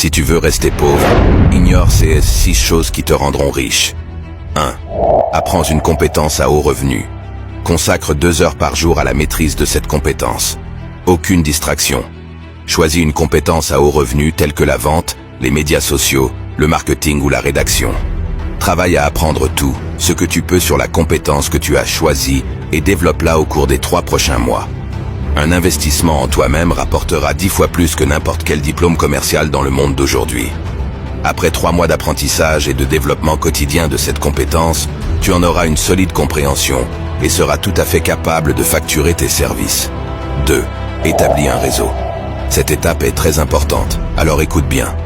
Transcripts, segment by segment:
Si tu veux rester pauvre, ignore ces 6 choses qui te rendront riche. 1. Apprends une compétence à haut revenu. Consacre 2 heures par jour à la maîtrise de cette compétence. Aucune distraction. Choisis une compétence à haut revenu telle que la vente, les médias sociaux, le marketing ou la rédaction. Travaille à apprendre tout, ce que tu peux sur la compétence que tu as choisie et développe-la au cours des 3 prochains mois. Un investissement en toi-même rapportera 10 fois plus que n'importe quel diplôme commercial dans le monde d'aujourd'hui. Après 3 mois d'apprentissage et de développement quotidien de cette compétence, tu en auras une solide compréhension et seras tout à fait capable de facturer tes services. 2. Établis un réseau. Cette étape est très importante, alors écoute bien.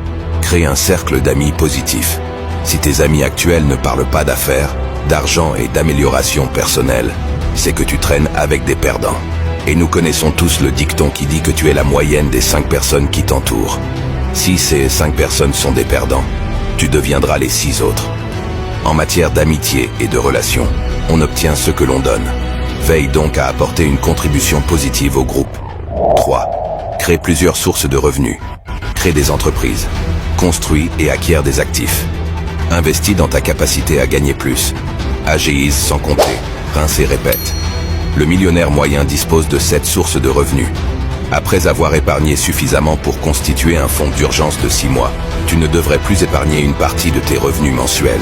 Crée un cercle d'amis positifs. Si tes amis actuels ne parlent pas d'affaires, d'argent et d'amélioration personnelle, c'est que tu traînes avec des perdants. Et nous connaissons tous le dicton qui dit que tu es la moyenne des 5 personnes qui t'entourent. Si ces 5 personnes sont des perdants, tu deviendras les 6 autres. En matière d'amitié et de relations, on obtient ce que l'on donne. Veille donc à apporter une contribution positive au groupe. 3. Crée plusieurs sources de revenus. Crée des entreprises. Construis et acquiert des actifs. Investis dans ta capacité à gagner plus. Agise sans compter. Rince et répète. Le millionnaire moyen dispose de 7 sources de revenus. Après avoir épargné suffisamment pour constituer un fonds d'urgence de 6 mois, tu ne devrais plus épargner une partie de tes revenus mensuels.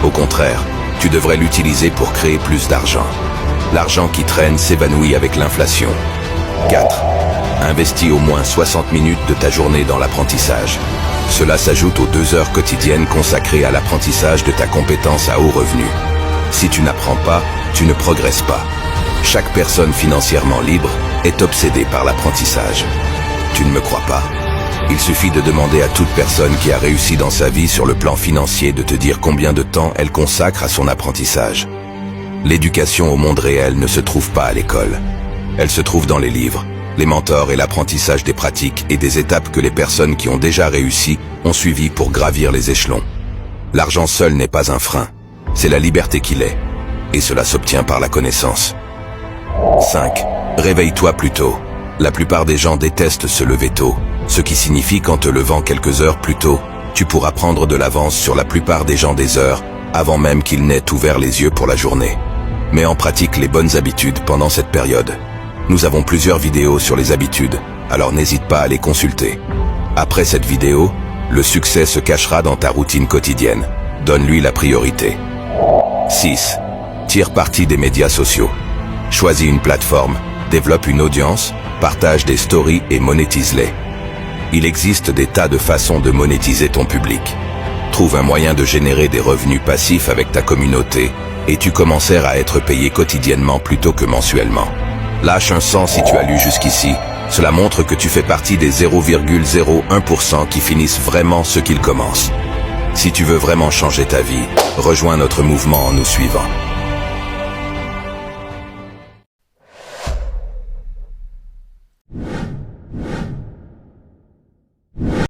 Au contraire, tu devrais l'utiliser pour créer plus d'argent. L'argent qui traîne s'évanouit avec l'inflation. 4. Investis au moins 60 minutes de ta journée dans l'apprentissage. Cela s'ajoute aux 2 heures quotidiennes consacrées à l'apprentissage de ta compétence à haut revenu. Si tu n'apprends pas, tu ne progresses pas. Chaque personne financièrement libre est obsédée par l'apprentissage. Tu ne me crois pas? Il suffit de demander à toute personne qui a réussi dans sa vie sur le plan financier de te dire combien de temps elle consacre à son apprentissage. L'éducation au monde réel ne se trouve pas à l'école. Elle se trouve dans les livres, les mentors et l'apprentissage des pratiques et des étapes que les personnes qui ont déjà réussi ont suivies pour gravir les échelons. L'argent seul n'est pas un frein, c'est la liberté qui l'est, et cela s'obtient par la connaissance. 5. Réveille-toi plus tôt. La plupart des gens détestent se lever tôt, ce qui signifie qu'en te levant quelques heures plus tôt, tu pourras prendre de l'avance sur la plupart des gens des heures, avant même qu'ils n'aient ouvert les yeux pour la journée. Mets en pratique les bonnes habitudes pendant cette période. Nous avons plusieurs vidéos sur les habitudes, alors n'hésite pas à les consulter. Après cette vidéo, le succès se cachera dans ta routine quotidienne. Donne-lui la priorité. 6. Tire parti des médias sociaux. Choisis une plateforme, développe une audience, partage des stories et monétise-les. Il existe des tas de façons de monétiser ton public. Trouve un moyen de générer des revenus passifs avec ta communauté et tu commenceras à être payé quotidiennement plutôt que mensuellement. Lâche un 100 si tu as lu jusqu'ici. Cela montre que tu fais partie des 0,01% qui finissent vraiment ce qu'ils commencent. Si tu veux vraiment changer ta vie, rejoins notre mouvement en nous suivant.